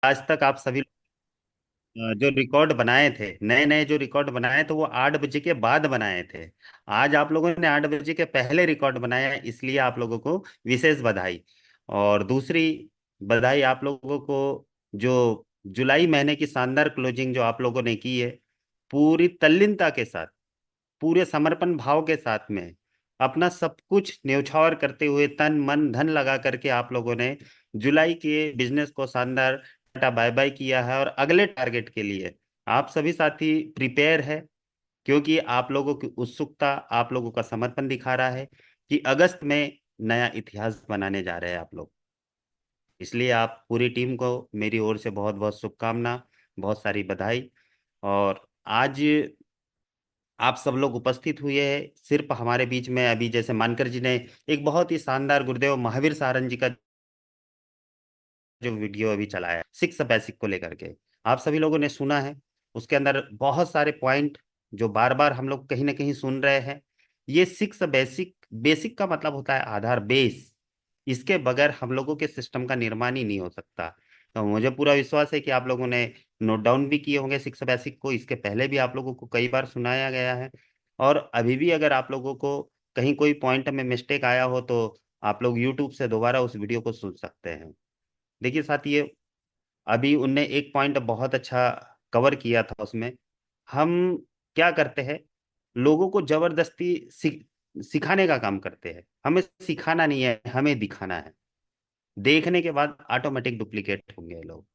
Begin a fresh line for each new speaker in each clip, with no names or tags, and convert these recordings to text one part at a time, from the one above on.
आज तक आप सभी जो रिकॉर्ड बनाए थे, नए नए जो रिकॉर्ड बनाए थे, वो 8 बजे के बाद बनाए थे। आज आप लोगों ने 8 बजे के पहले रिकॉर्ड बनाया है, इसलिए आप लोगों को विशेष बधाई। और दूसरी बधाई आप लोगों को, जो जुलाई महीने की शानदार क्लोजिंग जो आप लोगों ने की है, पूरी तल्लीनता के साथ, पूरे समर्पण भाव के साथ में, अपना सब कुछ न्यौछावर करते हुए, तन मन धन लगा करके आप लोगों ने जुलाई के बिजनेस को शानदार टाटा बाय बाय किया है। और अगले टारगेट के लिए आप सभी साथी प्रिपेयर है, क्योंकि आप लोगों की उत्सुकता, आप लोगों का समर्पण दिखा रहा है कि अगस्त में नया इतिहास बनाने जा रहे हैं आप लोग। इसलिए आप पूरी टीम को मेरी ओर से बहुत बहुत शुभकामना, बहुत सारी बधाई। और आज आप सब लोग उपस्थित हुए हैं सिर्फ हमारे बीच में, अभी जैसे मानकर जी ने एक बहुत ही शानदार गुरुदेव महावीर सारंग जी का जो वीडियो अभी चलाया है सिक्स बेसिक को लेकर के, आप सभी लोगों ने सुना है। उसके अंदर बहुत सारे पॉइंट जो बार बार हम लोग कहीं ना कहीं सुन रहे हैं। ये सिक्स बेसिक, बेसिक का मतलब होता है आधार, बेस। इसके बगैर हम लोगों के सिस्टम का निर्माण ही नहीं हो सकता। तो मुझे पूरा विश्वास है कि आप लोगों ने नोट डाउन भी किए होंगे सिक्स बेसिक को, इसके पहले भी आप लोगों को कई बार सुनाया गया है। और अभी भी अगर आप लोगों को कहीं कोई पॉइंट में मिस्टेक आया हो, तो आप लोग यूट्यूब से दोबारा उस वीडियो को सुन सकते हैं। देखिए साथी, ये अभी उनने एक पॉइंट बहुत अच्छा कवर किया था उसमें। हम क्या करते हैं, लोगों को जबरदस्ती सिखाने का काम करते हैं। हमें सिखाना नहीं है, हमें दिखाना है। देखने के बाद ऑटोमेटिक डुप्लीकेट होंगे ये लोग।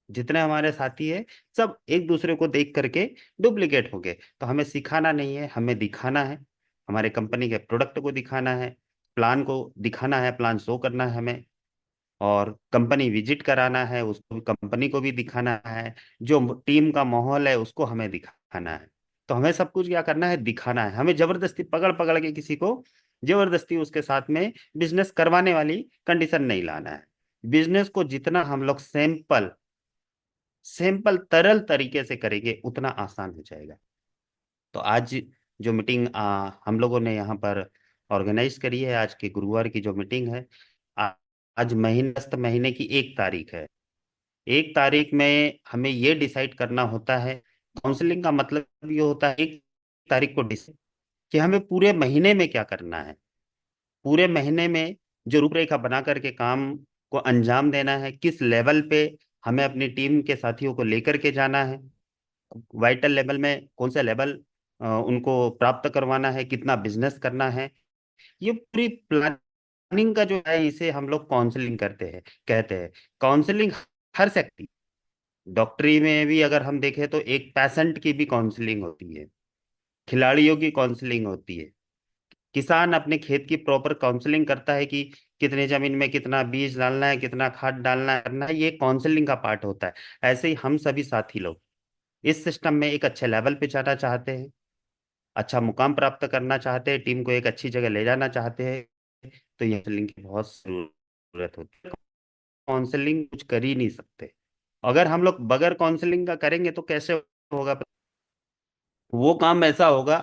जितने हमारे साथी है, सब एक दूसरे को देख करके डुप्लीकेट हो गए। तो हमें सिखाना नहीं है, हमें दिखाना है। हमारे कंपनी के प्रोडक्ट को दिखाना है, प्लान को दिखाना है, प्लान शो करना है हमें। और कंपनी विजिट कराना है, उसको कंपनी को भी दिखाना है। जो टीम का माहौल है उसको हमें दिखाना है। तो हमें सब कुछ क्या करना है, दिखाना है। हमें जबरदस्ती पकड़ पकड़ के किसी को जबरदस्ती उसके साथ में बिजनेस करवाने वाली कंडीशन नहीं लाना है। बिजनेस को जितना हम लोग सैंपल सिंपल तरल तरीके से करेंगे, उतना आसान हो जाएगा। तो आज जो मीटिंग हम लोगों ने यहाँ पर ऑर्गेनाइज करी है, आज के गुरुवार की जो मीटिंग है, आ, आज अगस्त महीने की 1 तारीख है। 1 तारीख में हमें ये डिसाइड करना होता है। काउंसलिंग का मतलब ये होता है 1 तारीख को डिसाइड कि हमें पूरे महीने में क्या करना है। पूरे महीने में जो रूपरेखा बना करके काम को अंजाम देना है, किस लेवल पे हमें अपनी टीम के साथियों को लेकर के जाना है, वाइटल लेवल में कौन सा लेवल उनको प्राप्त करवाना है, कितना बिजनेस करना है। ये पूरी प्लानिंग का जो है, इसे हम लोग काउंसलिंग करते हैं, कहते हैं। काउंसलिंग हर सेक्टर, डॉक्टरी में भी अगर हम देखें तो एक पेशेंट की भी काउंसलिंग होती है, खिलाड़ियों की काउंसलिंग होती है। किसान अपने खेत की प्रॉपर काउंसलिंग करता है कि कितने जमीन में कितना बीज डालना है, कितना खाद डालना है, करना है। ये काउंसलिंग का पार्ट होता है। ऐसे ही हम सभी साथी लोग इस सिस्टम में एक अच्छे लेवल पे जाना चाहते हैं, अच्छा मुकाम प्राप्त करना चाहते हैं, टीम को एक अच्छी जगह ले जाना चाहते हैं। तो ये काउंसलिंग की बहुत जरूरत होती है। काउंसलिंग कुछ कर ही नहीं सकते। अगर हम लोग बगैर काउंसलिंग का करेंगे तो कैसे होगा? वो काम ऐसा होगा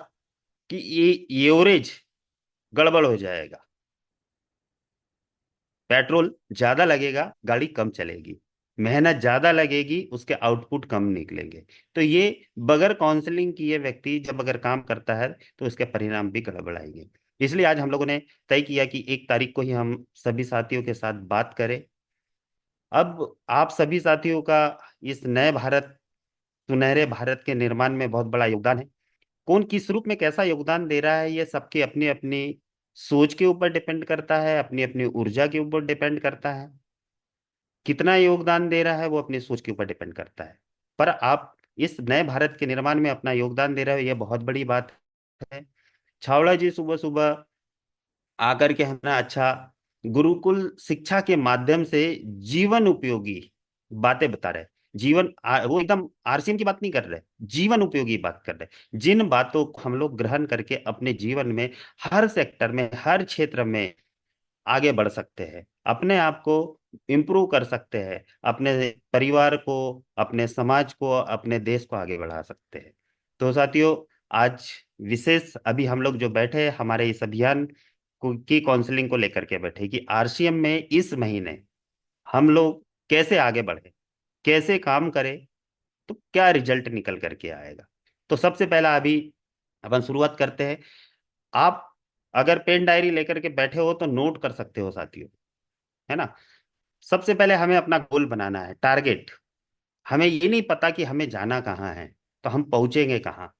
कि ये एवरेज गड़बड़ हो जाएगा। पेट्रोल ज्यादा लगेगा, गाड़ी कम चलेगी। मेहनत ज्यादा लगेगी, उसके आउटपुट कम निकलेंगे। तो ये बगैर काउंसलिंग किए व्यक्ति जब अगर काम करता है, तो उसके परिणाम भी गड़बड़ाएंगे। इसलिए आज हम लोगों ने तय किया कि 1 तारीख को ही हम सभी साथियों के साथ बात करें। अब आप सभी साथियों का इस नए भारत, सुनहरे भारत के निर्माण में बहुत बड़ा योगदान है। कौन किस रूप में कैसा योगदान दे रहा है, ये सबकी अपनी अपनी सोच के ऊपर डिपेंड करता है, अपनी अपनी ऊर्जा के ऊपर डिपेंड करता है। कितना योगदान दे रहा है वो अपनी सोच के ऊपर डिपेंड करता है। पर आप इस नए भारत के निर्माण में अपना योगदान दे रहे हो, ये बहुत बड़ी बात है। छावड़ा जी सुबह सुबह आकर के हमें अच्छा गुरुकुल शिक्षा के माध्यम से जीवन उपयोगी बातें बता रहे। वो एकदम आरसीएम की बात नहीं कर रहे, जीवन उपयोगी बात कर रहे। जिन बातों को हम लोग ग्रहण करके अपने जीवन में हर सेक्टर में, हर क्षेत्र में आगे बढ़ सकते हैं, अपने आप को इम्प्रूव कर सकते हैं, अपने परिवार को, अपने समाज को, अपने देश को आगे बढ़ा सकते हैं। तो साथियों, आज विशेष अभी हम लोग जो बैठे हैं, हमारे इस अभियान की काउंसलिंग को लेकर के बैठे कि आरसीएम में इस महीने हम लोग कैसे आगे बढ़े। कैसे काम करे, तो क्या रिजल्ट निकल करके आएगा। तो सबसे पहला अभी अपन शुरुआत करते हैं। आप अगर पेन डायरी लेकर के बैठे हो तो नोट कर सकते हो साथियों, है ना। सबसे पहले हमें अपना गोल बनाना है, टारगेट। हमें ये नहीं पता कि हमें जाना कहाँ है, तो हम पहुंचेंगे कहाँ।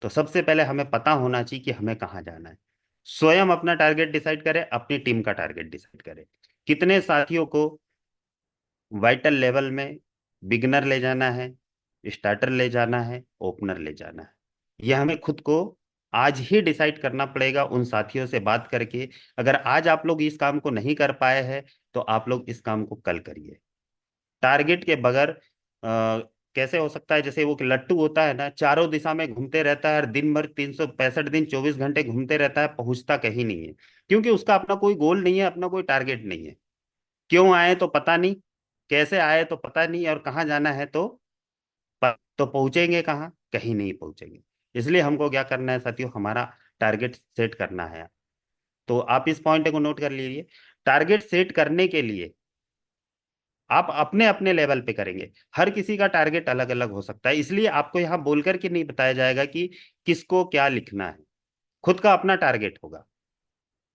तो सबसे पहले हमें पता होना चाहिए कि हमें कहाँ जाना है। स्वयं अपना टारगेट डिसाइड करें, अपनी टीम का टारगेट डिसाइड करें। कितने साथियों को वाइटल लेवल में बिगनर ले जाना है, स्टार्टर ले जाना है, ओपनर ले जाना है, यह हमें खुद को आज ही डिसाइड करना पड़ेगा उन साथियों से बात करके। अगर आज आप लोग इस काम को नहीं कर पाए हैं, तो आप लोग इस काम को कल करिए। टारगेट के बगैर कैसे हो सकता है। जैसे वो लट्टू होता है ना, चारों दिशा में घूमते रहता है, हर दिन भर 365 दिन 24 घंटे घूमते रहता है, पहुंचता कहीं नहीं है। क्योंकि उसका अपना कोई गोल नहीं है, अपना कोई टारगेट नहीं है। क्यों आए तो पता नहीं, कैसे आए तो पता नहीं, और कहाँ जाना है तो पहुंचेंगे कहाँ, कहीं नहीं पहुंचेंगे। इसलिए हमको क्या करना है साथियों, हमारा टारगेट सेट करना है। तो आप इस पॉइंट को नोट कर लीजिए। टारगेट सेट करने के लिए आप अपने अपने लेवल पे करेंगे। हर किसी का टारगेट अलग अलग हो सकता है, इसलिए आपको यहाँ बोल करके नहीं बताया जाएगा कि किसको क्या लिखना है। खुद का अपना टारगेट होगा।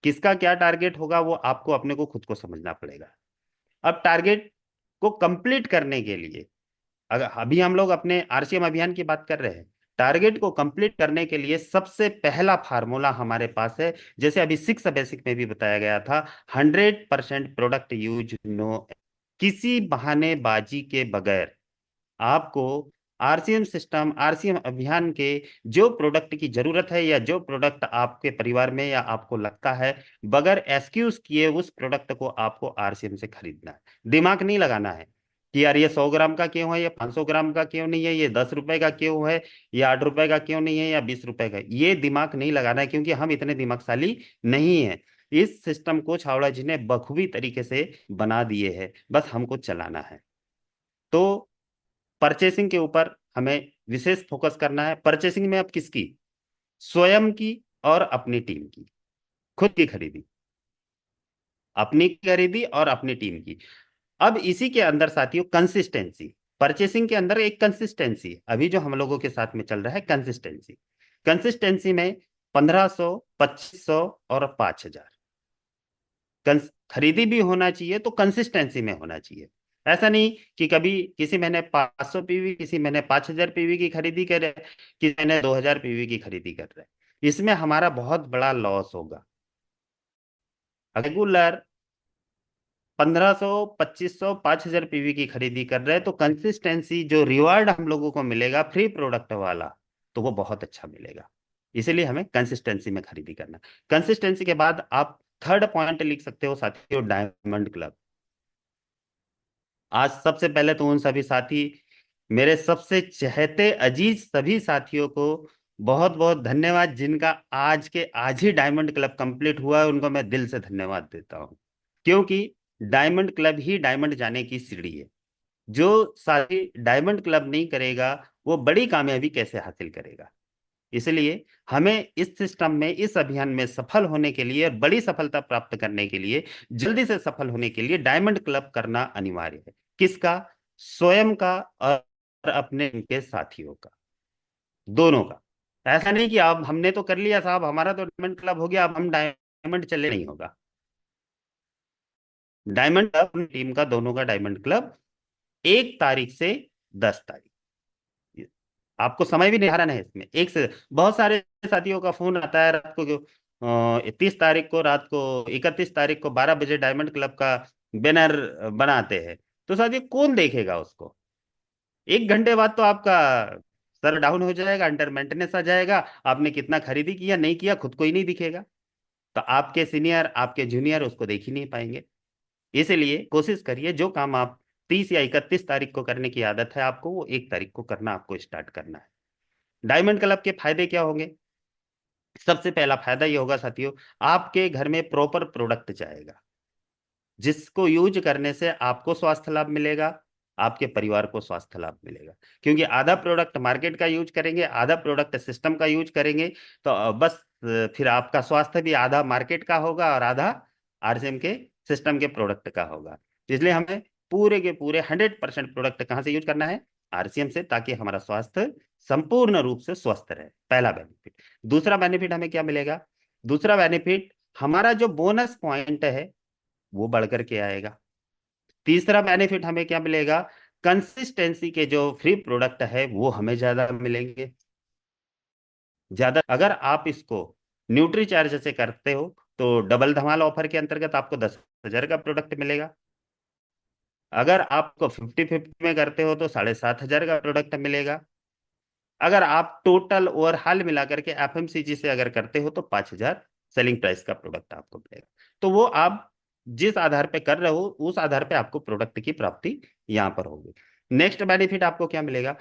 किसका क्या टारगेट होगा वो आपको अपने को खुद को समझना पड़ेगा। अब टारगेट को कंप्लीट करने के लिए, अगर अभी हम लोग अपने आरसीएम अभियान की बात कर रहे हैं, टारगेट को कंप्लीट करने के लिए सबसे पहला फार्मूला हमारे पास है। जैसे अभी 6 बेसिक में भी बताया गया था, 100% प्रोडक्ट यूज नो। किसी बहानेबाजी के बगैर आपको आरसीएम सिस्टम, आरसीएम अभियान के जो प्रोडक्ट की जरूरत है, या जो प्रोडक्ट आपके परिवार में या आपको लगता है, बगैर एक्सक्यूज किए उस प्रोडक्ट को आपको आरसीएम से खरीदना है। दिमाग नहीं लगाना है कि यार ये 100 ग्राम का क्यों है, ये 500 ग्राम का क्यों नहीं है, ये 10 रुपए का क्यों है, ये 8 रुपए का क्यों नहीं है, या 20 रुपए का। ये दिमाग नहीं लगाना है, क्योंकि हम इतने दिमागशाली नहीं है। इस सिस्टम को छावड़ा जी ने बखूबी तरीके से बना दिए है, बस हमको चलाना है। तो परचेसिंग के ऊपर हमें विशेष फोकस करना है। परचेसिंग में अब किसकी, स्वयं की और अपनी टीम की। खुद की खरीदी, अपनी खरीदी और अपनी टीम की। अब इसी के अंदर साथियों कंसिस्टेंसी, परचेसिंग के अंदर एक कंसिस्टेंसी अभी जो हम लोगों के साथ में चल रहा है, कंसिस्टेंसी। कंसिस्टेंसी में 1500, 2500 और 5000 खरीदी भी होना चाहिए, तो कंसिस्टेंसी में होना चाहिए। ऐसा नहीं कि कभी किसी महीने 500 पीवी, किसी महीने 5000 पीवी की खरीदी करे, किसी महीने 2000 पीवी की खरीदी कर रहे हैं। इसमें हमारा बहुत बड़ा लॉस होगा। रेगुलर 1500, 2500, 5000 पीवी की खरीदी कर रहे हैं, तो कंसिस्टेंसी जो रिवार्ड हम लोगों को मिलेगा फ्री प्रोडक्ट वाला, तो वो बहुत अच्छा मिलेगा। इसीलिए हमें कंसिस्टेंसी में खरीदी करना। कंसिस्टेंसी के बाद आप थर्ड पॉइंट लिख सकते हो साथियों, डायमंड क्लब। आज सबसे पहले तो उन सभी साथी, मेरे सबसे चहेते अजीज सभी साथियों को बहुत बहुत धन्यवाद, जिनका आज के आज ही डायमंड क्लब कंप्लीट हुआ है, उनको मैं दिल से धन्यवाद देता हूं। क्योंकि डायमंड क्लब ही डायमंड जाने की सीढ़ी है। जो साथी डायमंड क्लब नहीं करेगा, वो बड़ी कामयाबी कैसे हासिल करेगा। इसलिए हमें इस सिस्टम में, इस अभियान में सफल होने के लिए, बड़ी सफलता प्राप्त करने के लिए, जल्दी से सफल होने के लिए डायमंड क्लब करना अनिवार्य है। किसका, स्वयं का और अपने के साथियों का, दोनों का। ऐसा नहीं कि अब हमने तो कर लिया साहब, हमारा तो डायमंड क्लब हो गया, अब हम डायमंड चले, नहीं होगा। डायमंड क्लब टीम का, दोनों का डायमंड क्लब 1 तारीख से 10 तारीख। आपको समय भी निर्धारण है इसमें। एक से बहुत सारे साथियों का फोन आता है रात को, 30 तारीख को रात को, 31 तारीख को 12 बजे डायमंड क्लब का बैनर बनाते हैं। तो साथियों कौन देखेगा उसको। 1 घंटे बाद तो आपका सर डाउन हो जाएगा, अंडर मेंटेनेंस आ जाएगा। आपने कितना खरीदी किया नहीं किया खुद को ही नहीं दिखेगा। तो आपके सीनियर, आपके जूनियर उसको देख ही नहीं पाएंगे। इसीलिए कोशिश करिए, जो काम आप 30 या 31 तारीख को करने की आदत है आपको, वो 1 तारीख को करना आपको स्टार्ट करना है। डायमंड क्लब के फायदे क्या होंगे। सबसे पहला फायदा ये होगा साथियों, आपके घर में प्रॉपर प्रोडक्ट जाएगा, जिसको यूज करने से आपको स्वास्थ्य लाभ मिलेगा, आपके परिवार को स्वास्थ्य लाभ मिलेगा। क्योंकि आधा प्रोडक्ट मार्केट का यूज करेंगे, आधा प्रोडक्ट सिस्टम का यूज करेंगे, तो बस फिर आपका स्वास्थ्य भी आधा मार्केट का होगा और आधा आरसीएम के सिस्टम के प्रोडक्ट का होगा। इसलिए हमें पूरे के पूरे 100% प्रोडक्ट कहाँ से यूज करना है? आरसीएम से, ताकि हमारा स्वास्थ्य संपूर्ण रूप से स्वस्थ रहे। पहला बेनिफिट। दूसरा बेनिफिट हमें क्या मिलेगा? दूसरा बेनिफिट, हमारा जो बोनस पॉइंट है वो बढ़ करके आएगा। तीसरा बेनिफिट हमें क्या मिलेगा? कंसिस्टेंसी के जो फ्री प्रोडक्ट है वो हमें ज्यादा मिलेंगे। ज्यादा अगर आप इसको न्यूट्री चार्ज से करते हो तो डबल धमाल ऑफर के अंतर्गत आपको 10,000 का प्रोडक्ट मिलेगा। अगर आपको 50-50 में करते हो तो 7,500 का प्रोडक्ट मिलेगा। अगर आप टोटल ओवरऑल मिलाकर के एफएमसीजी से अगर करते हो तो 5,000 सेलिंग प्राइस का प्रोडक्ट आपको मिलेगा। तो वो आप जिस आधार पे कर रहे हो उस आधार पे आपको प्रोडक्ट की प्राप्ति यहाँ पर होगी। नेक्स्ट बेनिफिट आपको क्या मिलेगा?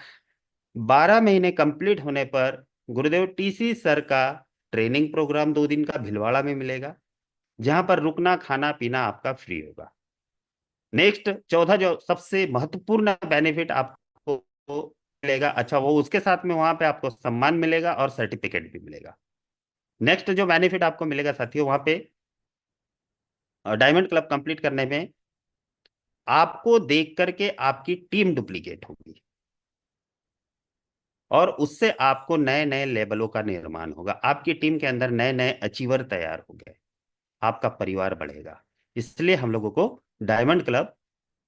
12 महीने कंप्लीट होने पर गुरुदेव टीसी सर का ट्रेनिंग प्रोग्राम 2 दिन का भिलवाड़ा में मिलेगा, जहां पर रुकना खाना पीना आपका फ्री होगा। नेक्स्ट चौथा जो सबसे महत्वपूर्ण बेनिफिट आपको मिलेगा, अच्छा वो उसके साथ में वहां पे आपको सम्मान मिलेगा और सर्टिफिकेट भी मिलेगा। नेक्स्ट जो बेनिफिट आपको मिलेगा साथियों, वहां पे डायमंड क्लब कंप्लीट करने में आपको देख करके आपकी टीम डुप्लीकेट होगी और उससे आपको नए नए लेवलों का निर्माण होगा। आपकी टीम के अंदर नए नए अचीवर तैयार हो गए, आपका परिवार बढ़ेगा। इसलिए हम लोगों को डायमंड क्लब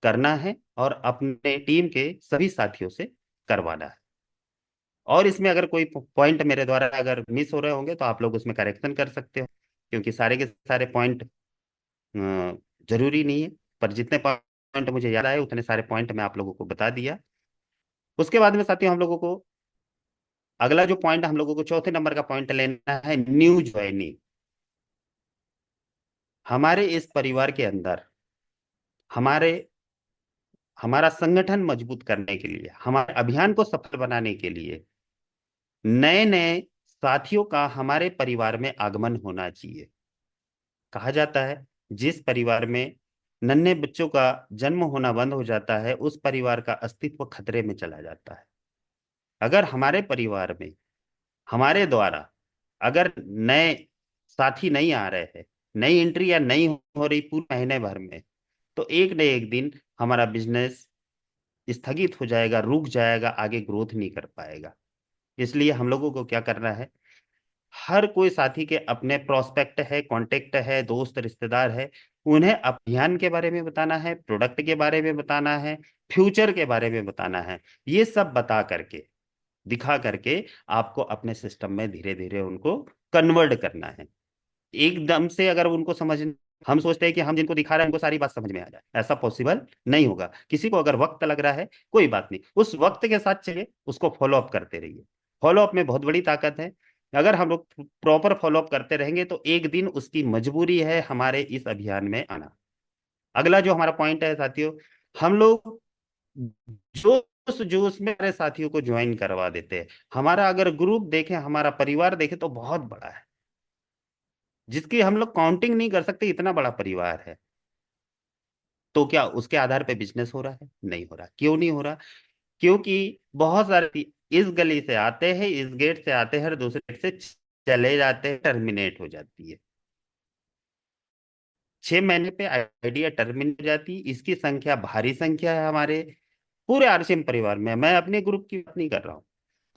करना है और अपने टीम के सभी साथियों से करवाना है। और इसमें अगर कोई पॉइंट मेरे द्वारा अगर मिस हो रहे होंगे तो आप लोग उसमें करेक्शन कर सकते हो, क्योंकि सारे के सारे पॉइंट जरूरी नहीं है, पर जितने पॉइंट मुझे याद आए उतने सारे पॉइंट मैं आप लोगों को बता दिया। उसके बाद में साथियों हम लोगों को अगला जो पॉइंट हम लोगों को चौथे नंबर का पॉइंट लेना है, न्यू ज्वाइनिंग। हमारे इस परिवार के अंदर हमारे हमारा संगठन मजबूत करने के लिए, हमारे अभियान को सफल बनाने के लिए नए नए साथियों का हमारे परिवार में आगमन होना चाहिए। कहा जाता है जिस परिवार में नन्हे बच्चों का जन्म होना बंद हो जाता है उस परिवार का अस्तित्व खतरे में चला जाता है। अगर हमारे परिवार में हमारे द्वारा अगर नए साथी नहीं आ रहे हैं, नई एंट्री या नहीं हो रही पूरे महीने भर में, तो एक न एक दिन हमारा बिजनेस स्थगित हो जाएगा, रुक जाएगा, आगे ग्रोथ नहीं कर पाएगा। इसलिए हम लोगों को क्या करना है? हर कोई साथी के अपने प्रोस्पेक्ट है, कांटेक्ट है, दोस्त रिश्तेदार है, उन्हें अभियान के बारे में बताना है, प्रोडक्ट के बारे में बताना है, फ्यूचर के बारे में बताना है। ये सब बता करके, दिखा करके आपको अपने सिस्टम में धीरे धीरे उनको कन्वर्ट करना है। एकदम से अगर उनको समझ, हम सोचते हैं कि हम जिनको दिखा रहे हैं उनको सारी बात समझ में आ जाए, ऐसा पॉसिबल नहीं होगा। किसी को अगर वक्त लग रहा है कोई बात नहीं, उस वक्त के साथ चलिए, उसको फॉलो अप करते रहिए। फॉलो अप में बहुत बड़ी ताकत है। अगर हम लोग प्रॉपर फॉलो अप करते रहेंगे तो एक दिन उसकी मजबूरी है हमारे इस अभियान में आना। अगला जो हमारा पॉइंट है साथियों, हम लोग जोश जोश में हमारे साथियों को ज्वाइन करवा देते हैं। हमारा अगर ग्रुप देखें, हमारा परिवार देखें तो बहुत बड़ा है, जिसकी हम लोग काउंटिंग नहीं कर सकते, इतना बड़ा परिवार है। तो क्या उसके आधार पे बिजनेस हो रहा है? नहीं हो रहा। क्यों नहीं हो रहा? क्योंकि बहुत सारे इस गली से आते हैं, इस गेट से आते हैं और दूसरे गेट से चले जाते हैं, टर्मिनेट हो जाती है। 6 महीने पे आइडिया टर्मिनेट हो जाती है। इसकी संख्या भारी संख्या है हमारे पूरे आरसीएम परिवार में। मैं अपने ग्रुप की बात नहीं कर रहा हूँ,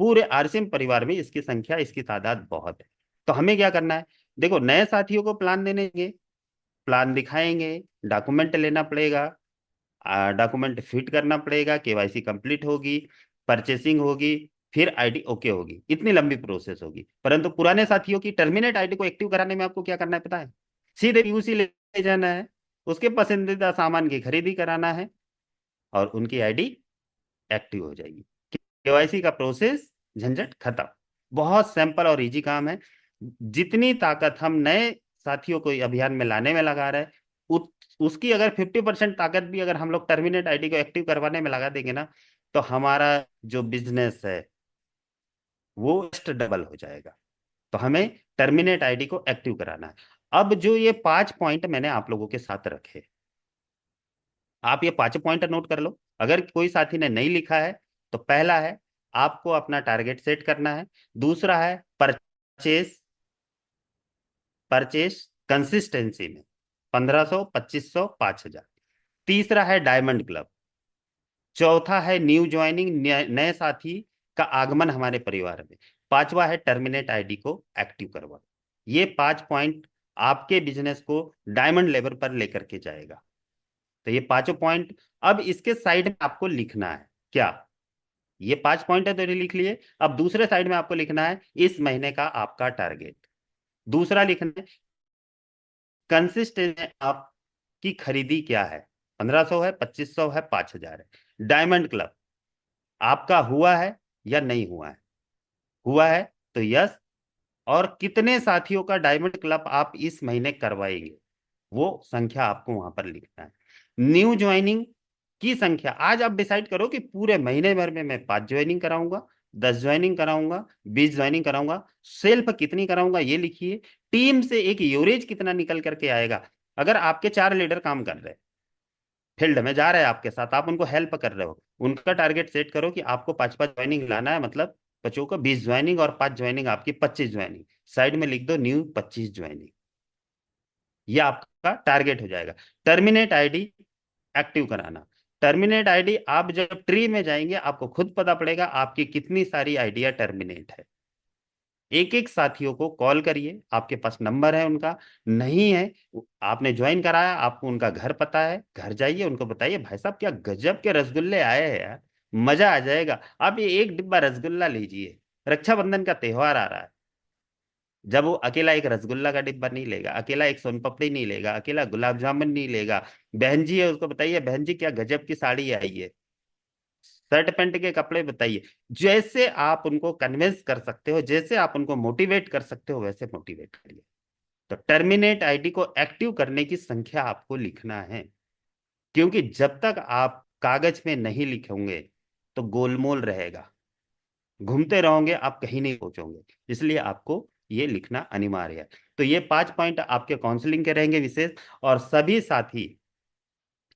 पूरे आरसीएम परिवार में इसकी संख्या, इसकी तादाद बहुत है। तो हमें क्या करना है? देखो, नए साथियों को प्लान देंगे, प्लान दिखाएंगे, डॉक्यूमेंट लेना पड़ेगा, डॉक्यूमेंट फिट करना पड़ेगा, केवाईसी कंप्लीट होगी, परचेसिंग होगी, फिर आईडी ओके होगी। इतनी लंबी प्रोसेस होगी। परंतु पुराने साथियों की टर्मिनेट आईडी को एक्टिव कराने में आपको क्या करना है पता है? सीधे यूसी ले जाना है, उसके पसंदीदा सामान की खरीदी कराना है और उनकी आईडी एक्टिव हो जाएगी। केवाईसी का प्रोसेस, झंझट खत्म। बहुत सिंपल और इजी काम है। जितनी ताकत हम नए साथियों को अभियान में लाने में लगा रहे हैं, उसकी अगर 50% ताकत भी अगर हम लोग टर्मिनेट आईडी को एक्टिव करवाने में लगा देंगे ना, तो हमारा जो बिजनेस है वो डबल हो जाएगा। तो हमें टर्मिनेट आईडी को एक्टिव कराना है। अब जो ये 5 पॉइंट मैंने आप लोगों के साथ रखे, आप ये 5 पॉइंट नोट कर लो। अगर कोई साथी ने नहीं लिखा है तो पहला है आपको अपना टारगेट सेट करना है। दूसरा है परचेस, परचेस कंसिस्टेंसी में 1,500, 2,500, 5,000। तीसरा है डायमंड क्लब। चौथा है न्यू ज्वाइनिंग, नए साथी का आगमन हमारे परिवार में। पांचवा है टर्मिनेट आईडी को एक्टिव करवा। ये 5 पॉइंट आपके बिजनेस को डायमंड लेवल पर लेकर के जाएगा। तो ये पांचों पॉइंट अब इसके साइड में आपको लिखना है क्या। ये 5 पॉइंट है तो ये लिख लिए। अब दूसरे साइड में आपको लिखना है इस महीने का आपका टारगेट। दूसरा लिखना है कंसिस्टेंट आपकी खरीदी क्या है, 1500 है, 2500 है, 5000 है। डायमंड क्लब आपका हुआ है या नहीं हुआ है। हुआ है तो यस। और कितने साथियों का डायमंड क्लब आप इस महीने करवाएंगे, वो संख्या आपको वहां पर लिखना है। न्यू ज्वाइनिंग की संख्या आज आप डिसाइड करो कि पूरे महीने भर में मैं 5 ज्वाइनिंग कराऊंगा, 10 ज्वाइनिंग कराऊंगा, 20 ज्वाइनिंग कराऊंगा। सेल्फ कितनी कराऊंगा ये लिखिए। टीम से एक यूरेज कितना निकल करके आएगा। अगर आपके 4 लीडर काम कर रहे हैं, फील्ड में जा रहे हैं आपके साथ, आप उनको हेल्प कर रहे हो, उनका टारगेट सेट करो कि आपको 5 5 ज्वाइनिंग लाना है, मतलब बच्चों को 20 ज्वाइनिंग और 5 ज्वाइनिंग आपकी 25 ज्वाइनिंग। साइड में लिख दो न्यू 25 ज्वाइनिंग। ये आपका टारगेट हो जाएगा। टर्मिनेट आईडी एक्टिव कराना। टर्मिनेट आईडी आप जब ट्री में जाएंगे आपको खुद पता पड़ेगा आपकी कितनी सारी आइडिया टर्मिनेट है। एक एक साथियों को कॉल करिए, आपके पास नंबर है उनका, नहीं है आपने ज्वाइन कराया, आपको उनका घर पता है, घर जाइए उनको बताइए भाई साहब क्या गजब के रसगुल्ले आए हैं यार, मजा आ जाएगा। आप ये एक डिब्बा रसगुल्ला लीजिए, रक्षाबंधन का त्योहार आ रहा है। जब वो अकेला एक रसगुल्ला का डिब्बा नहीं लेगा, अकेला एक सोन पापड़ी नहीं लेगा, अकेला गुलाब जामुन नहीं लेगा, बहन जी है उसको बताइए बहन जी क्या गजब की साड़ी आई है, शर्ट पैंट के कपड़े बताइए। जैसे आप उनको कन्विंस कर सकते हो, जैसे आप उनको मोटिवेट कर सकते हो, वैसे मोटिवेट करिए। तो टर्मिनेट आईडी को एक्टिव करने की संख्या आपको लिखना है, क्योंकि जब तक आप कागज में नहीं लिखेंगे तो गोलमोल रहेगा, घूमते रहोगे, आप कहीं नहीं पहुंचोगे। इसलिए आपको ये लिखना अनिवार्य है। तो ये 5 पॉइंट आपके काउंसलिंग के रहेंगे विशेष। और सभी साथी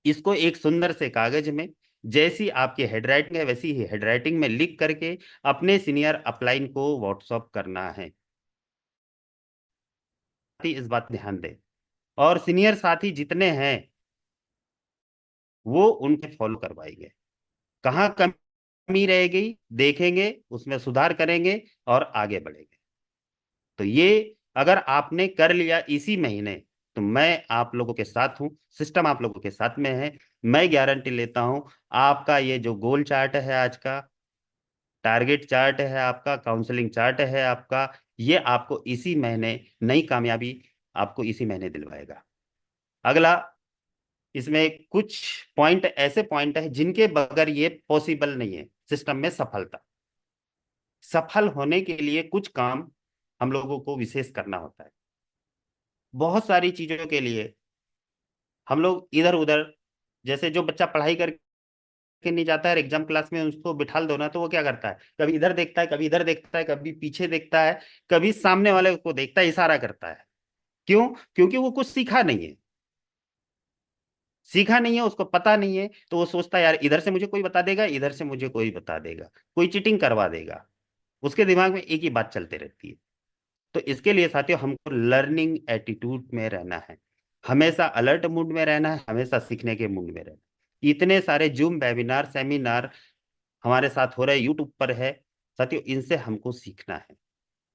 इसको एक सुंदर से कागज में, जैसी आपकी हेडराइटिंग है वैसी ही हेडराइटिंग में लिख करके अपने सीनियर अपलाइन को व्हाट्सअप करना है। इस बात ध्यान दें। और सीनियर साथी जितने हैं वो उनके फॉलो करवाएंगे, कहाँ कमी रह गई देखेंगे, उसमें सुधार करेंगे और आगे बढ़ेंगे। तो ये अगर आपने कर लिया इसी महीने तो मैं आप लोगों के साथ हूं, सिस्टम आप लोगों के साथ में है। मैं गारंटी लेता हूं आपका ये जो गोल चार्ट है आज का, टारगेट चार्ट है आपका, काउंसलिंग चार्ट है आपका, ये आपको इसी महीने नई कामयाबी आपको इसी महीने दिलवाएगा। अगला, इसमें कुछ पॉइंट ऐसे पॉइंट है जिनके बगैर ये पॉसिबल नहीं है सिस्टम में सफलता। सफल होने के लिए कुछ काम हम लोगों को विशेष करना होता है। बहुत सारी चीजों के लिए हम लोग इधर उधर, जैसे जो बच्चा पढ़ाई करके नहीं जाता है एग्जाम क्लास में उसको बिठाल दो ना, तो वो क्या करता है, कभी इधर देखता है, कभी इधर देखता है, कभी पीछे देखता है, कभी सामने वाले को देखता है, इशारा करता है। क्यों? क्योंकि वो कुछ सीखा नहीं है। सीखा नहीं है, उसको पता नहीं है, तो वो सोचता है यार इधर से मुझे कोई बता देगा, इधर से मुझे कोई बता देगा, कोई चीटिंग करवा देगा। उसके दिमाग में एक ही बात चलते रहती है। तो इसके लिए साथियों हमको लर्निंग एटीट्यूड में रहना है, हमेशा अलर्ट मूड में रहना है, हमेशा सीखने के मूड में रहना है। इतने सारे जूम वेबिनार सेमिनार हमारे साथ हो रहे यूट्यूब पर है साथियों, इनसे हमको सीखना है।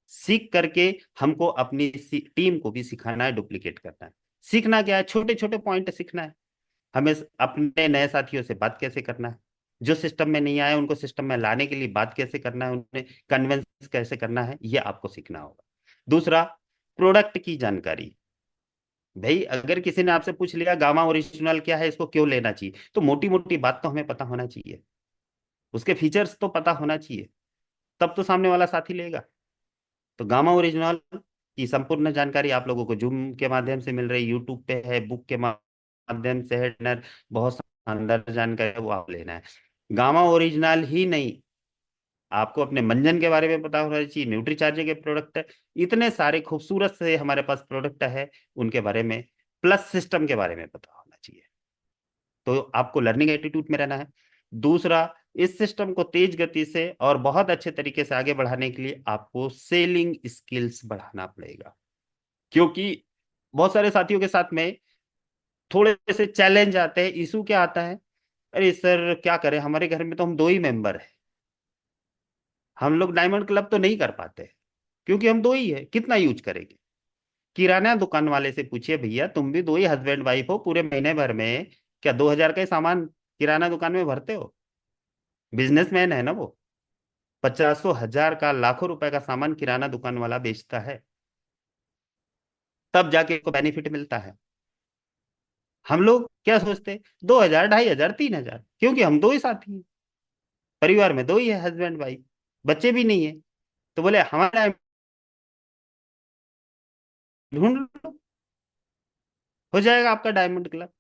सीख करके हमको अपनी टीम को भी सिखाना है, डुप्लीकेट करना है। सीखना क्या है, छोटे छोटे पॉइंट सीखना है। हमें अपने नए साथियों से बात कैसे करना है, जो सिस्टम में नहीं आए उनको सिस्टम में लाने के लिए बात कैसे करना है, उन्हें कन्विंस कैसे करना है, ये आपको सीखना होगा। दूसरा, प्रोडक्ट की जानकारी। भाई अगर किसी ने आपसे पूछ लिया गामा ओरिजिनल क्या है, इसको क्यों लेना चाहिए, तो मोटी मोटी बात तो हमें पता होना चाहिए, उसके फीचर्स तो पता होना चाहिए, तब तो सामने वाला साथी लेगा। तो गामा ओरिजिनल की संपूर्ण जानकारी आप लोगों को जूम के माध्यम से मिल रही, यूट्यूब पे है, बुक के माध्यम से है, बहुत शानदार जानकारी है, वो आप लेना है। गामा ओरिजिनल ही नहीं, आपको अपने मंजन के बारे में पता होना चाहिए, न्यूट्री चार्ज के प्रोडक्ट है, इतने सारे खूबसूरत से हमारे पास प्रोडक्ट है उनके बारे में, प्लस सिस्टम के बारे में पता होना चाहिए। तो आपको लर्निंग एटीट्यूड में रहना है। दूसरा, इस सिस्टम को तेज गति से और बहुत अच्छे तरीके से आगे बढ़ाने के लिए आपको सेलिंग स्किल्स बढ़ाना पड़ेगा, क्योंकि बहुत सारे साथियों के साथ में थोड़े से चैलेंज आते हैं, इशू क्या आता है, अरे सर क्या करें, हमारे घर में तो हम 2 ही मेंबर हैं, हम लोग डायमंड क्लब तो नहीं कर पाते, क्योंकि हम 2 ही है, कितना यूज करेंगे। किराना दुकान वाले से पूछिए, भैया तुम भी 2 ही हस्बैंड वाइफ हो, पूरे महीने भर में क्या 2,000 का ही सामान किराना दुकान में भरते हो? बिजनेसमैन है ना वो, पचासों हजार का, लाखों रुपए का सामान किराना दुकान वाला बेचता है, तब जाके उसको बेनिफिट मिलता है। हम लोग क्या सोचते, 2,000, 2,500, 3,000, क्योंकि हम 2 ही साथी हैं, परिवार में 2 ही है, हस्बैंड वाइफ, बच्चे भी नहीं है, तो बोले हमारा ढूंढ लो, हो जाएगा आपका डायमंड क्लब।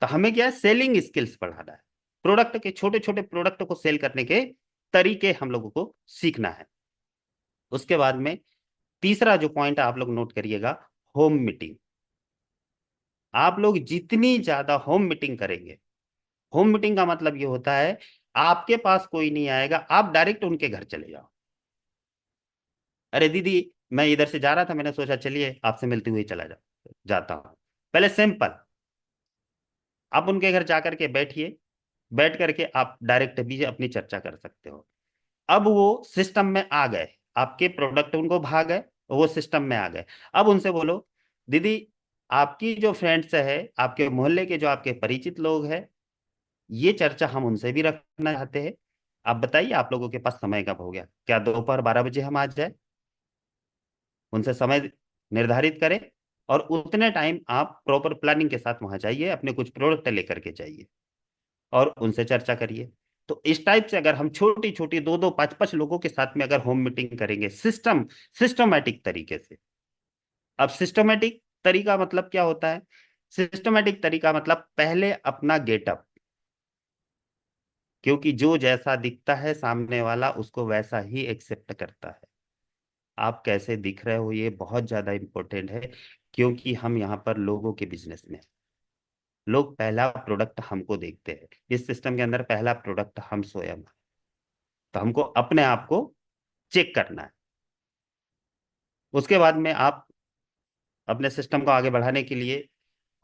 तो हमें क्या है, सेलिंग स्किल्स बढ़ाना है, प्रोडक्ट के, छोटे छोटे प्रोडक्ट को सेल करने के तरीके हम लोगों को सीखना है। उसके बाद में तीसरा जो पॉइंट आप लोग नोट करिएगा, होम मीटिंग। आप लोग जितनी ज्यादा होम मीटिंग करेंगे, होम मीटिंग का मतलब ये होता है आपके पास कोई नहीं आएगा, आप डायरेक्ट उनके घर चले जाओ। अरे दीदी, मैं इधर से जा रहा था, मैंने सोचा चलिए आपसे मिलते हुए चला जाता हूं। पहले सिंपल, आप उनके घर जाकर के बैठिए, बैठ करके आप डायरेक्ट भी अपनी चर्चा कर सकते हो। अब वो सिस्टम में आ गए, आपके प्रोडक्ट उनको भा गए, वो सिस्टम में आ गए। अब उनसे बोलो, दीदी आपकी जो फ्रेंड्स है, आपके मोहल्ले के जो आपके परिचित लोग हैं, ये चर्चा हम उनसे भी रखना चाहते हैं। आप बताइए आप लोगों के पास समय कब हो गया, क्या दोपहर 12 बजे हम आ जाए? उनसे समय निर्धारित करें, और उतने टाइम आप प्रॉपर प्लानिंग के साथ वहां जाइए, अपने कुछ प्रोडक्ट लेकर के जाइए और उनसे चर्चा करिए। तो इस टाइप से अगर हम छोटी छोटी 2-2, 5-5 लोगों के साथ में अगर होम मीटिंग करेंगे, सिस्टमैटिक तरीके से। अब सिस्टमैटिक तरीका मतलब क्या होता है? सिस्टमैटिक तरीका मतलब पहले अपना गेटअप, क्योंकि जो जैसा दिखता है सामने वाला उसको वैसा ही एक्सेप्ट करता है। आप कैसे दिख रहे हो ये बहुत ज्यादा इंपॉर्टेंट है, क्योंकि हम यहाँ पर लोगों के बिजनेस में हैं। लोग पहला प्रोडक्ट हमको देखते हैं, इस सिस्टम के अंदर पहला प्रोडक्ट हम स्वयं हैं। तो हमको अपने आप को चेक करना है। उसके बाद में आप अपने सिस्टम को आगे बढ़ाने के लिए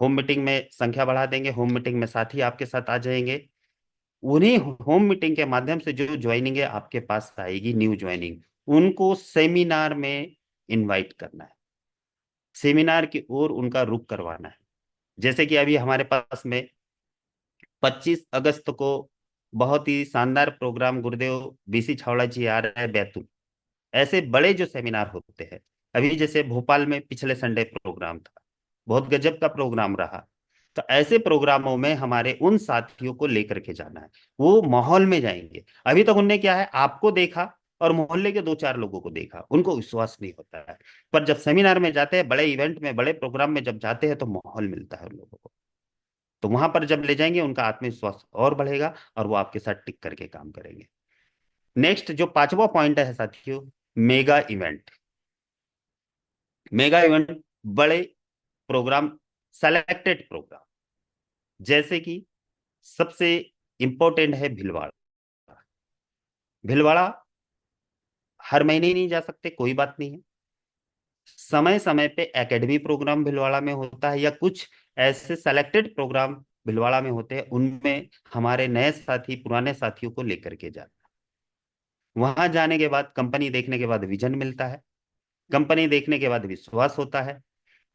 होम मीटिंग में संख्या बढ़ा देंगे, होम मीटिंग में साथी आपके साथ आ जाएंगे। उन्हीं होम मीटिंग के माध्यम से जो ज्वाइनिंग है आपके पास आएगी, न्यू ज्वाइनिंग, उनको सेमिनार में इनवाइट करना है, सेमिनार की ओर उनका रुख करवाना है। जैसे कि अभी हमारे पास में 25 अगस्त को बहुत ही शानदार प्रोग्राम गुरुदेव बीसी छावड़ा जी आ रहे हैं बैतूल। ऐसे बड़े जो सेमिनार होते हैं, अभी जैसे भोपाल में पिछले संडे प्रोग्राम था, बहुत गजब का प्रोग्राम रहा। तो ऐसे प्रोग्रामों में हमारे उन साथियों को लेकर के जाना है, वो माहौल में जाएंगे। अभी तक उनने क्या है, आपको देखा और मोहल्ले के 2-4 लोगों को देखा, उनको विश्वास नहीं होता है। पर जब सेमिनार में जाते हैं, बड़े इवेंट में, बड़े प्रोग्राम में जब जाते हैं, तो माहौल मिलता है उन लोगों को। तो वहां पर जब ले जाएंगे, उनका आत्मविश्वास और बढ़ेगा और वो आपके साथ टिक करके काम करेंगे। नेक्स्ट जो पांचवा पॉइंट है साथियों, मेगा इवेंट। मेगा इवेंट, बड़े प्रोग्राम, सेलेक्टेड प्रोग्राम, जैसे कि सबसे इंपॉर्टेंट है भिलवाड़ा। भिलवाड़ा हर महीने ही नहीं जा सकते, कोई बात नहीं है, समय समय पे एकेडमी प्रोग्राम भिलवाड़ा में होता है, या कुछ ऐसे सेलेक्टेड प्रोग्राम भिलवाड़ा में होते हैं, उनमें हमारे नए साथी पुराने साथियों को लेकर के जाना। वहां जाने के बाद, कंपनी देखने के बाद विजन मिलता है, कंपनी देखने के बाद विश्वास होता है,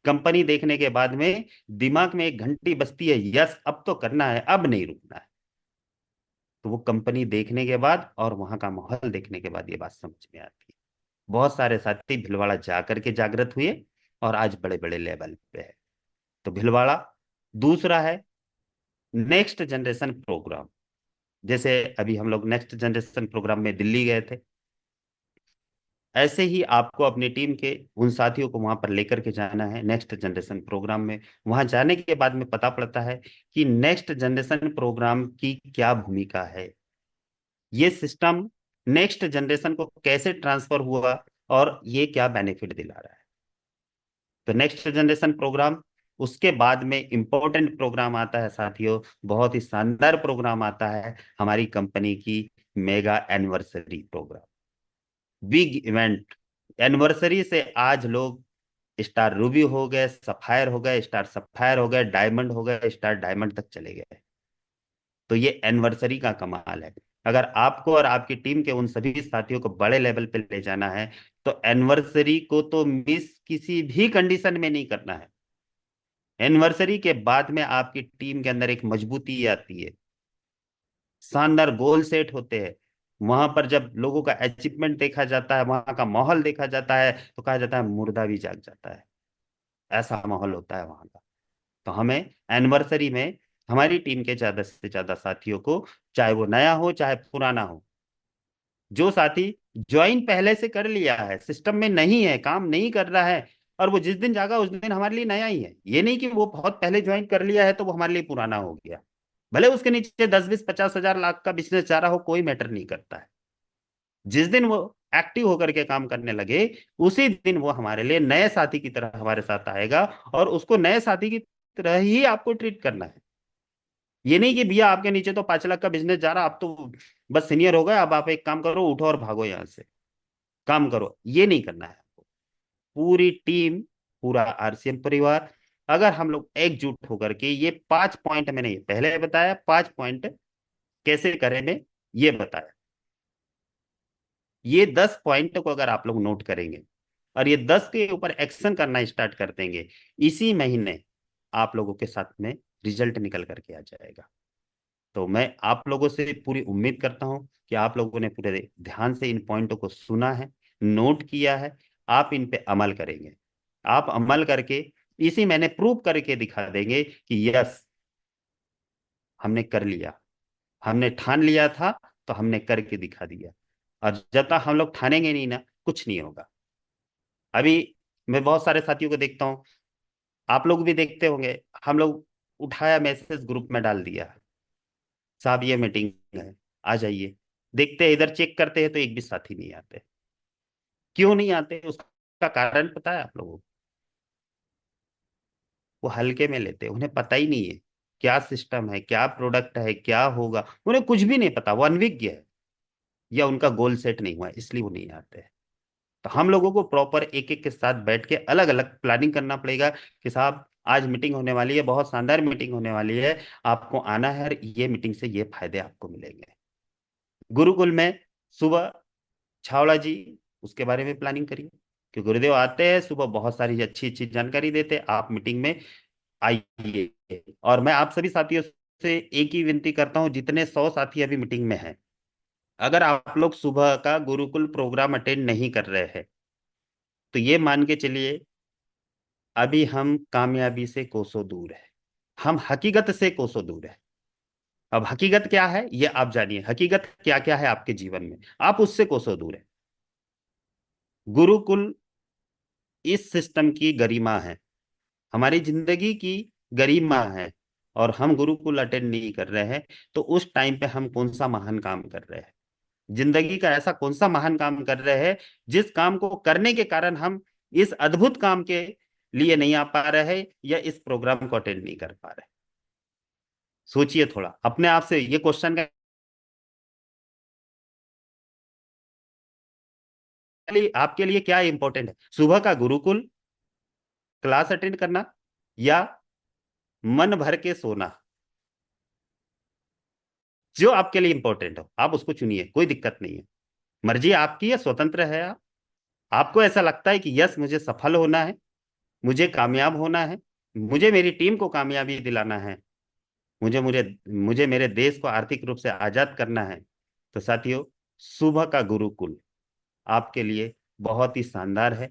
कंपनी देखने के बाद में दिमाग में एक घंटी बजती है, यस अब तो करना है, अब नहीं रुकना है। तो वो कंपनी देखने के बाद और वहां का माहौल देखने के बाद ये बात समझ में आती है। बहुत सारे साथी भिलवाड़ा जा करके जागृत हुए और आज बड़े बड़े लेवल पे है। तो भिलवाड़ा। दूसरा है नेक्स्ट जनरेशन प्रोग्राम। जैसे अभी हम लोग नेक्स्ट जनरेशन प्रोग्राम में दिल्ली गए थे, ऐसे ही आपको अपनी टीम के उन साथियों को वहां पर लेकर के जाना है नेक्स्ट जनरेशन प्रोग्राम में। वहां जाने के बाद में पता पड़ता है कि नेक्स्ट जनरेशन प्रोग्राम की क्या भूमिका है, ये सिस्टम नेक्स्ट जनरेशन को कैसे ट्रांसफर हुआ और ये क्या बेनिफिट दिला रहा है। तो नेक्स्ट जनरेशन प्रोग्राम, उसके बाद में इंपॉर्टेंट प्रोग्राम आता है साथियों, बहुत ही शानदार प्रोग्राम आता है हमारी कंपनी की mega anniversary program, big event. Anniversary से आज लोग स्टार रूबी हो गए, सफायर हो गए, स्टार सफायर हो गए, डायमंड हो गए, स्टार डायमंड तक चले गए। तो ये एनिवर्सरी का कमाल है। अगर आपको और आपकी टीम के उन सभी साथियों को बड़े लेवल पे ले जाना है, तो एनिवर्सरी को तो मिस किसी भी कंडीशन में नहीं करना है। एनिवर्सरी के बाद में आपकी टीम के अंदर एक मजबूती आती है, शानदार गोल सेट होते हैं। वहां पर जब लोगों का अचीवमेंट देखा जाता है, वहां का माहौल देखा जाता है, तो कहा जाता है मुर्दा भी जाग जाता है। ऐसा माहौल होता है वहां का। तो हमें एनिवर्सरी में हमारी टीम के ज्यादा से ज्यादा साथियों को, चाहे वो नया हो चाहे पुराना हो, जो साथी ज्वाइन पहले से कर लिया है, सिस्टम में नहीं है, काम नहीं कर रहा है, और वो जिस दिन जागा उस दिन हमारे लिए नया ही है। ये नहीं कि वो बहुत पहले ज्वाइन कर लिया है तो वो हमारे लिए पुराना हो गया। भले उसके नीचे 10 20 50 हजार लाख का बिजनेस जा रहा हो, कोई मैटर नहीं करता है। जिस दिन वो एक्टिव होकर के काम करने लगे, उसी दिन वो हमारे लिए नए साथी की तरह हमारे साथ आएगा, और उसको नए साथी की तरह ही आपको ट्रीट करना है। ये नहीं कि भैया आपके नीचे तो 5 लाख का बिजनेस जा रहा, आप तो बस सीनियर हो गए, अब आप एक काम करो, उठो और भागो यहां से, काम करो। ये नहीं करना है आपको। पूरी टीम, पूरा आरसीएम परिवार, अगर हम लोग एकजुट होकर के ये 5 पॉइंट, मैंने ये पहले बताया, 5 पॉइंट कैसे करें मैं ये बताया, ये 10 पॉइंट को अगर आप लोग नोट करेंगे और ये 10 के ऊपर एक्शन करना स्टार्ट कर देंगे, इसी महीने आप लोगों के साथ में रिजल्ट निकल करके आ जाएगा। तो मैं आप लोगों से पूरी उम्मीद करता हूं कि आप लोगों ने पूरे ध्यान से इन पॉइंटों को सुना है, नोट किया है, आप इन पे अमल करेंगे। आप अमल करके इसी मैंने प्रूव करके दिखा देंगे कि यस, हमने कर लिया, हमने ठान लिया था, तो हमने करके दिखा दिया। और जब तक हम लोग ठानेंगे नहीं ना, कुछ नहीं होगा। अभी मैं बहुत सारे साथियों को देखता हूँ, आप लोग भी देखते होंगे, हम लोग उठाया, मैसेज ग्रुप में डाल दिया, साहब ये मीटिंग है, आ जाइए। देखते हैं, इधर चेक करते हैं तो एक भी साथी नहीं आते। क्यों नहीं आते, उसका कारण पता है आप लोगों को? वो हल्के में लेते हैं, उन्हें पता ही नहीं है क्या सिस्टम है, क्या प्रोडक्ट है, क्या होगा, उन्हें कुछ भी नहीं पता, वो अनभिज्ञ है, या उनका गोल सेट नहीं हुआ है, इसलिए वो नहीं आते हैं। तो हम लोगों को प्रॉपर एक एक के साथ बैठ के अलग अलग प्लानिंग करना पड़ेगा कि साहब आज मीटिंग होने वाली है, बहुत शानदार मीटिंग होने वाली है, आपको आना है, और ये मीटिंग से ये फायदे आपको मिलेंगे। गुरुकुल में सुबह छावड़ा जी, उसके बारे में प्लानिंग करिए कि गुरुदेव आते हैं सुबह, बहुत सारी अच्छी अच्छी जानकारी देते हैं, आप मीटिंग में आइए। और मैं आप सभी साथियों से एक ही विनती करता हूं, जितने 100 साथी अभी मीटिंग में हैं, अगर आप लोग सुबह का गुरुकुल प्रोग्राम अटेंड नहीं कर रहे हैं, तो ये मान के चलिए अभी हम कामयाबी से कोसों दूर है, हम हकीकत से कोसों दूर है। अब हकीकत क्या है ये आप जानिए, हकीकत क्या क्या है आपके जीवन में, आप उससे कोसों दूर है। गुरुकुल इस सिस्टम की गरिमा है, हमारी जिंदगी की गरिमा है, और हम गुरुकुल अटेंड नहीं कर रहे हैं, तो उस टाइम पे हम कौन सा महान काम कर रहे हैं? जिंदगी का ऐसा कौन सा महान काम कर रहे हैं, जिस काम को करने के कारण हम इस अद्भुत काम के लिए नहीं आ पा रहे हैं, या इस प्रोग्राम को अटेंड नहीं कर पा रहे? सोचिए थोड़ा अपने आप से ये क्वेश्चन का, आपके लिए क्या इंपॉर्टेंट है, सुबह का गुरुकुल क्लास अटेंड करना, या मन भर के सोना? जो आपके लिए इंपॉर्टेंट हो आप उसको चुनिए, कोई दिक्कत नहीं है, मर्जी आपकी है, स्वतंत्र है आप। आपको ऐसा लगता है कि यस मुझे सफल होना है, मुझे कामयाब होना है, मुझे मेरी टीम को कामयाबी दिलाना है, मुझे मुझे मुझे मेरे देश को आर्थिक रूप से आजाद करना है, तो साथियों सुबह का गुरुकुल आपके लिए बहुत ही शानदार है,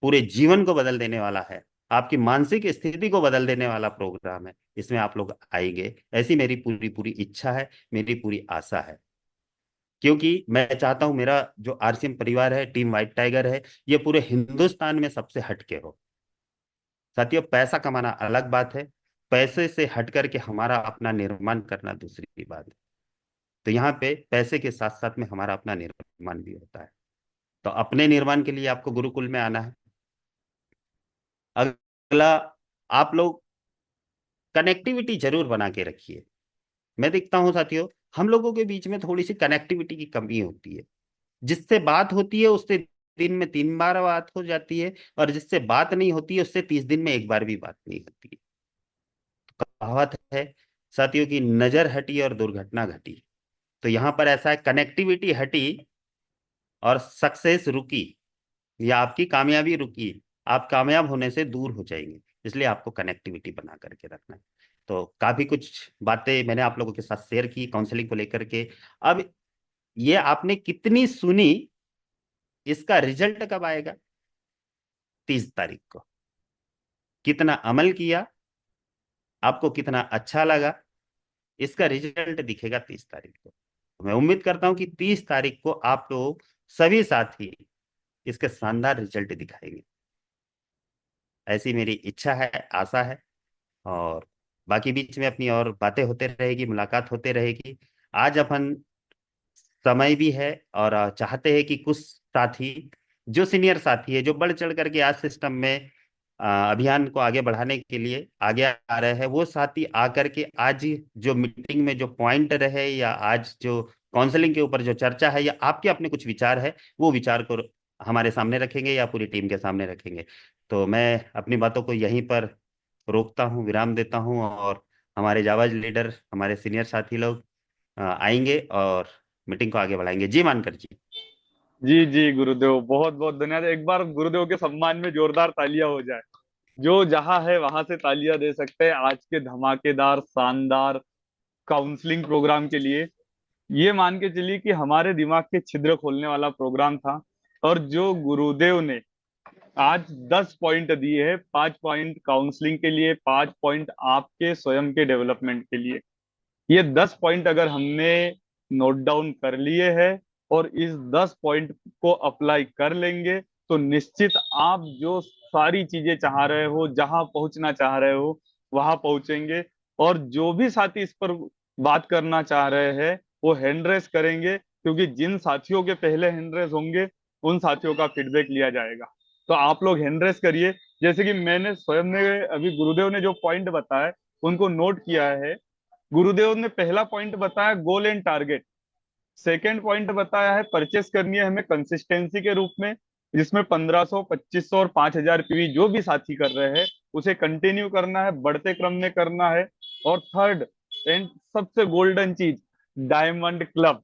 पूरे जीवन को बदल देने वाला है, आपकी मानसिक स्थिति को बदल देने वाला प्रोग्राम है। इसमें आप लोग आएंगे, ऐसी मेरी पूरी पूरी इच्छा है, मेरी पूरी आशा है। क्योंकि मैं चाहता हूं मेरा जो आरसीएम परिवार है, टीम व्हाइट टाइगर है, ये पूरे हिंदुस्तान में सबसे हटके हो। साथियों पैसा कमाना अलग बात है, पैसे से हट करके हमारा अपना निर्माण करना दूसरी बात है। तो यहाँ पे पैसे के साथ साथ में हमारा अपना निर्माण भी होता है। तो अपने निर्माण के लिए आपको गुरुकुल में आना है। अगला, आप लोग कनेक्टिविटी जरूर बना के रखिए। मैं देखता हूँ साथियों, हम लोगों के बीच में थोड़ी सी कनेक्टिविटी की कमी होती है, जिससे बात होती है उससे दिन में 3 बार बात हो जाती है, और जिससे बात नहीं होती है उससे 30 दिन में एक बार भी बात नहीं होती है। कहावत है साथियों की, नजर हटी और दुर्घटना घटी। तो यहाँ पर ऐसा है, कनेक्टिविटी हटी और सक्सेस रुकी, या आपकी कामयाबी रुकी, आप कामयाब होने से दूर हो जाएंगे। इसलिए आपको कनेक्टिविटी बना करके रखना है। तो काफी कुछ बातें मैंने आप लोगों के साथ शेयर की काउंसलिंग को लेकर के। अब ये आपने कितनी सुनी, इसका रिजल्ट कब आएगा? 30 तारीख को। कितना अमल किया, आपको कितना अच्छा लगा, इसका रिजल्ट दिखेगा 30 तारीख को। तो मैं उम्मीद करता हूं कि 30 तारीख को आप लोग सभी साथी इसके शानदार रिजल्ट दिखाएंगे। ऐसी मेरी इच्छा है, आशा है। और बाकी बीच में अपनी और बातें होते रहेगी, मुलाकात होते रहेगी। आज अपन समय भी है, और चाहते हैं कि कुछ साथी, जो सीनियर साथी है, जो बढ़ चढ़ करके आज सिस्टम में अभियान को आगे बढ़ाने के लिए आगे आ रहे हैं, वो साथी आकर के आज जो मीटिंग में जो पॉइंट रहे, या आज जो काउंसलिंग के ऊपर जो चर्चा है, या आपके अपने कुछ विचार है, वो विचार को हमारे सामने रखेंगे या पूरी टीम के सामने रखेंगे। तो मैं अपनी बातों को यहीं पर रोकता हूँ, विराम देता हूँ, और हमारे जाबाज लीडर, हमारे सीनियर साथी लोग आएंगे और मीटिंग को आगे बढ़ाएंगे। जी मानकर जी।
जी जी गुरुदेव, बहुत बहुत धन्यवाद। एक बार गुरुदेव के सम्मान में जोरदार तालियां हो जाए। जो जहां है वहां से तालियां दे सकते हैं आज के धमाकेदार शानदार काउंसलिंग प्रोग्राम के लिए। ये मान के चलिए कि हमारे दिमाग के छिद्र खोलने वाला प्रोग्राम था। और जो गुरुदेव ने आज 10 पॉइंट दिए हैं, 5 पॉइंट काउंसलिंग के लिए, 5 पॉइंट आपके स्वयं के डेवलपमेंट के लिए, ये 10 पॉइंट अगर हमने नोट डाउन कर लिए हैं और इस 10 पॉइंट को अप्लाई कर लेंगे, तो निश्चित आप जो सारी चीजें चाह रहे हो, जहां पहुंचना चाह रहे हो, वहां पहुंचेंगे। और जो भी साथी इस पर बात करना चाह रहे हैं, वो हैंड रेस करेंगे, क्योंकि जिन साथियों के पहले हैंड रेस होंगे उन साथियों का फीडबैक लिया जाएगा। तो आप लोग हैंड रेस करिए। जैसे कि मैंने स्वयं ने अभी गुरुदेव ने जो पॉइंट बताए उनको नोट किया है। गुरुदेव ने पहला पॉइंट बताया goal and target. Second point बताया है परचेस करनी है हमें कंसिस्टेंसी के रूप में, जिसमें 1500, 2500 और 5000 पीवी जो भी साथी कर रहे हैं उसे कंटिन्यू करना है, बढ़ते क्रम में करना है। और थर्ड एंड सबसे गोल्डन चीज, डायमंड क्लब।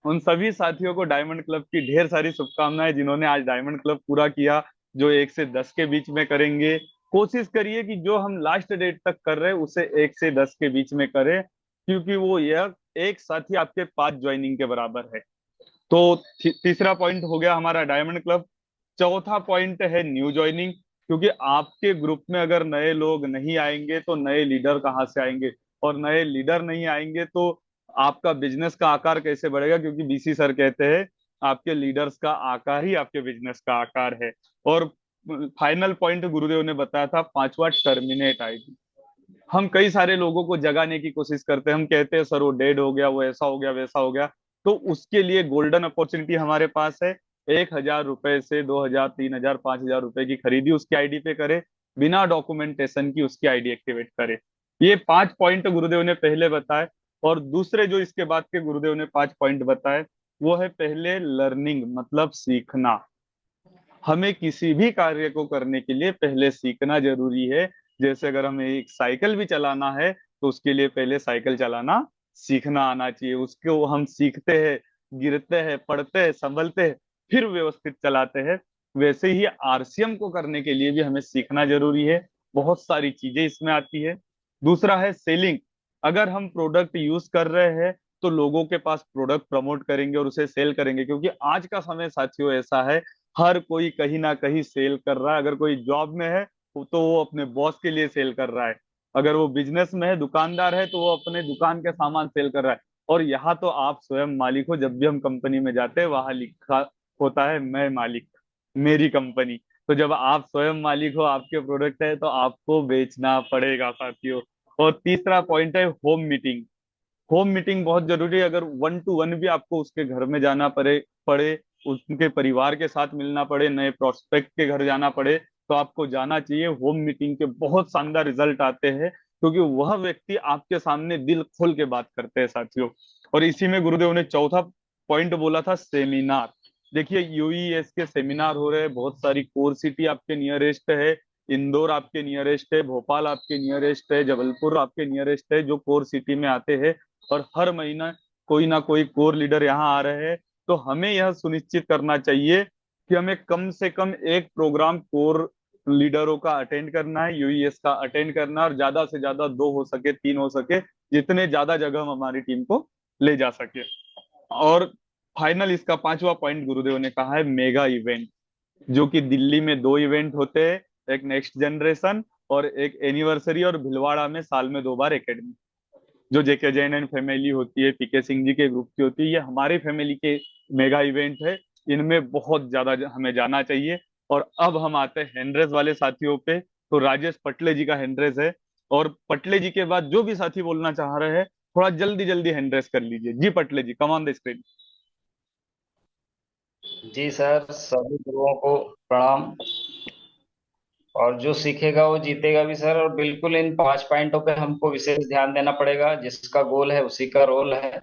उन सभी साथियों को डायमंड क्लब की ढेर सारी शुभकामनाएं जिन्होंने आज डायमंड क्लब पूरा किया, जो 1 से 10 के बीच में करेंगे। कोशिश करिए कि जो हम लास्ट डेट तक कर रहे हैं उसे 1 से 10 के बीच में करें, क्योंकि वो यह एक साथी आपके 5 ज्वाइनिंग के बराबर है। तो तीसरा पॉइंट हो गया हमारा डायमंड क्लब। चौथा पॉइंट है न्यू ज्वाइनिंग, क्योंकि आपके ग्रुप में अगर नए लोग नहीं आएंगे तो नए लीडर कहाँ से आएंगे, और नए लीडर नहीं आएंगे तो आपका बिजनेस का आकार कैसे बढ़ेगा, क्योंकि बीसी सर कहते हैं आपके लीडर्स का आकार ही आपके बिजनेस का आकार है। और फाइनल पॉइंट गुरुदेव ने बताया था पांचवा, टर्मिनेट आईडी। हम कई सारे लोगों को जगाने की कोशिश करते हैं, हम कहते हैं सर वो डेड हो गया, वो ऐसा हो गया, वैसा हो गया। तो उसके लिए गोल्डन अपॉर्चुनिटी हमारे पास है। 1,000 रुपए से 2,000, 3,000, 5,000 रुपए की खरीदी उसकी आईडी पे करे, बिना डॉक्यूमेंटेशन की उसकी आईडी एक्टिवेट करे। ये 5 पॉइंट गुरुदेव ने पहले बताए। और दूसरे जो इसके बाद के गुरुदेव ने 5 पॉइंट बताए, वो है पहले लर्निंग, मतलब सीखना। हमें किसी भी कार्य को करने के लिए पहले सीखना जरूरी है। जैसे अगर हमें एक साइकिल भी चलाना है तो उसके लिए पहले साइकिल चलाना सीखना आना चाहिए। उसको हम सीखते हैं, गिरते हैं, पढ़ते हैं, संभलते हैं, फिर व्यवस्थित चलाते हैं। वैसे ही आरसीएम को करने के लिए भी हमें सीखना जरूरी है। बहुत सारी चीजें इसमें आती है। दूसरा है सेलिंग। अगर हम प्रोडक्ट यूज कर रहे हैं तो लोगों के पास प्रोडक्ट प्रमोट करेंगे और उसे सेल करेंगे, क्योंकि आज का समय साथियों ऐसा है, हर कोई कहीं ना कहीं सेल कर रहा है। अगर कोई जॉब में है तो वो अपने बॉस के लिए सेल कर रहा है, अगर वो बिजनेस में है, दुकानदार है, तो वो अपने दुकान के सामान सेल कर रहा है। और यहाँ तो आप स्वयं मालिक हो। जब भी हम कंपनी में जाते हैं वहां लिखा होता है मैं मालिक, मेरी कंपनी। तो जब आप स्वयं मालिक हो, आपके प्रोडक्ट है, तो आपको बेचना पड़ेगा साथियों। और तीसरा पॉइंट है होम मीटिंग। होम मीटिंग बहुत जरूरी है। अगर 1 to 1 भी आपको उसके घर में जाना पड़े पड़े उनके परिवार के साथ मिलना पड़े, नए प्रोस्पेक्ट के घर जाना पड़े, तो आपको जाना चाहिए। होम मीटिंग के बहुत शानदार रिजल्ट आते हैं, क्योंकि वह व्यक्ति आपके सामने दिल खोल के बात करते हैं साथियों। और इसी में गुरुदेव ने चौथा पॉइंट बोला था सेमिनार। देखिए यूईएस के सेमिनार हो रहे हैं, बहुत सारी कोर सिटी आपके नियरेस्ट है, इंदौर आपके नियरेस्ट है, भोपाल आपके नियरेस्ट है, जबलपुर आपके नियरेस्ट है, जो कोर सिटी में आते हैं। और हर महीना कोई ना कोई कोर लीडर यहाँ आ रहे हैं। तो हमें यह सुनिश्चित करना चाहिए कि हमें कम से कम एक प्रोग्राम कोर लीडरों का अटेंड करना है, यूईएस का अटेंड करना है, और ज्यादा से ज्यादा दो हो सके, तीन हो सके, जितने ज्यादा जगह हम हमारी टीम को ले जा सके। और फाइनल इसका पांचवा पॉइंट गुरुदेव ने कहा है मेगा इवेंट, जो कि दिल्ली में दो इवेंट होते हैं, एक नेक्स्ट जनरेशन और एक एनिवर्सरी, और भीलवाड़ा में साल में 2 बार एकेडमी, जो जेके जैन एंड फैमिली होती है, पीके सिंह जी के ग्रुप की होती है, ये हमारी फैमिली के मेगा इवेंट है। इनमें बहुत ज्यादा हमें जाना चाहिए। और अब हम आते हैं हैंडरेस वाले साथियों पे। तो राजेश पटले जी का हैंडरेस है, और पटले जी के बाद जो भी साथी बोलना चाह रहे हैं, थोड़ा जल्दी जल्दी हैंडरेस कर लीजिए। जी Patle ji, come on the screen.
जी सर, सभी गुरुओं को प्रणाम। और जो सीखेगा वो जीतेगा भी सर। और बिल्कुल इन 5 पॉइंटों पे हमको विशेष ध्यान देना पड़ेगा, जिसका गोल है उसी का रोल है।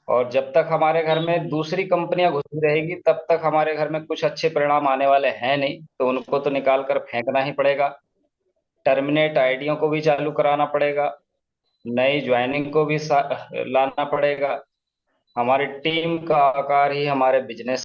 और जब तक हमारे घर में दूसरी कंपनियां घुसी रहेगी, तब तक हमारे घर में कुछ अच्छे परिणाम आने वाले हैं नहीं। तो उनको तो निकाल कर फेंकना ही पड़ेगा। टर्मिनेट आईडियों को भी चालू कराना पड़ेगा। नई ज्वाइनिंग को भी लाना पड़ेगा। हमारी टीम का आकार ही हमारे बिजनेस